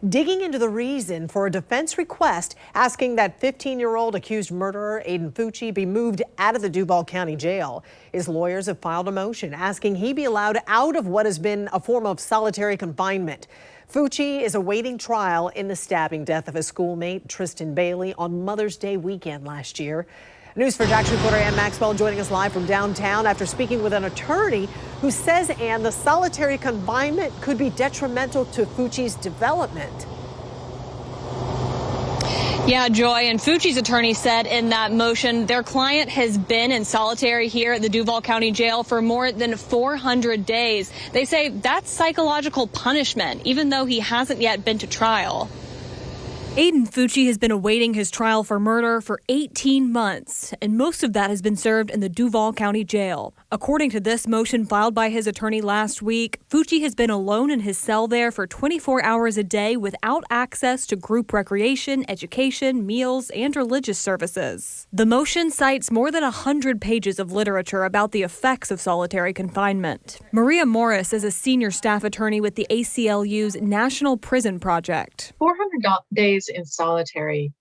digging into the reason for a defense request asking that 15-year-old accused murderer Aiden Fucci be moved out of the Duval County jail. His lawyers have filed a motion asking he be allowed out of what has been a form of solitary confinement. Fucci is awaiting trial in the stabbing death of his schoolmate Tristyn Bailey on Mother's Day weekend last year. News4Jax reporter Ann Maxwell joining us live from downtown after speaking with an attorney who says, Ann, the solitary confinement could be detrimental to Fucci's development. Yeah, Joy, and Fucci's attorney said in that motion their client has been in solitary here at the Duval County Jail for more than 400 days. They say that's psychological punishment, even though he hasn't yet been to trial. Aiden Fucci has been awaiting his trial for murder for 18 months, and most of that has been served in the Duval County Jail. According to this motion filed by his attorney last week, Fucci has been alone in his cell there for 24 hours a day without access to group recreation, education, meals, and religious services. The motion cites more than 100 pages of literature about the effects of solitary confinement. Maria Morris is a senior staff attorney with the ACLU's National Prison Project. 400 days in solitary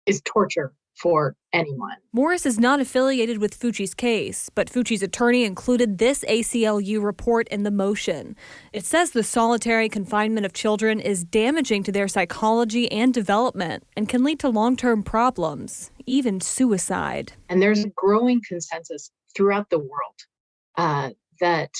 is torture for anyone. Morris is not affiliated with Fucci's case, but Fucci's attorney included this ACLU report in the motion. It says the solitary confinement of children is damaging to their psychology and development and can lead to long-term problems, even suicide. And there's a growing consensus throughout the world that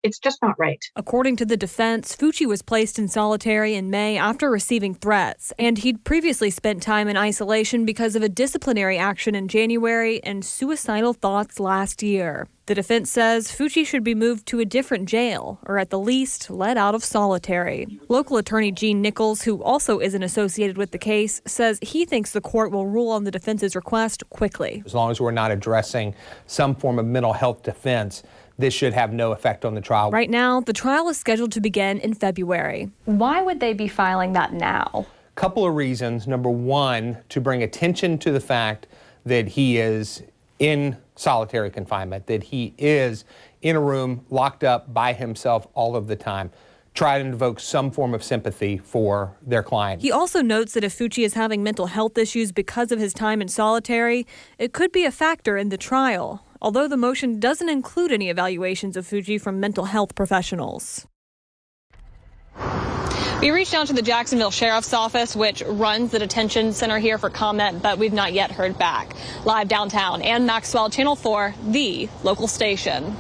it's just not right. According to the defense, Fucci was placed in solitary in May after receiving threats, and he'd previously spent time in isolation because of a disciplinary action in January and suicidal thoughts last year. The defense says Fucci should be moved to a different jail, or at the least, let out of solitary. Local attorney Gene Nichols, who also isn't associated with the case, says he thinks the court will rule on the defense's request quickly. As long as we're not addressing some form of mental health defense, this should have no effect on the trial. Right now, the trial is scheduled to begin in February. Why would they be filing that now? Couple of reasons. Number one, to bring attention to the fact that he is in solitary confinement, that he is in a room locked up by himself all of the time. Try to invoke some form of sympathy for their client. He also notes that if Fucci is having mental health issues because of his time in solitary, it could be a factor in the trial, although the motion doesn't include any evaluations of Fucci from mental health professionals. We reached out to the Jacksonville Sheriff's Office, which runs the detention center here, for comment, but we've not yet heard back. Live downtown, Ann Maxwell, Channel 4, the local station.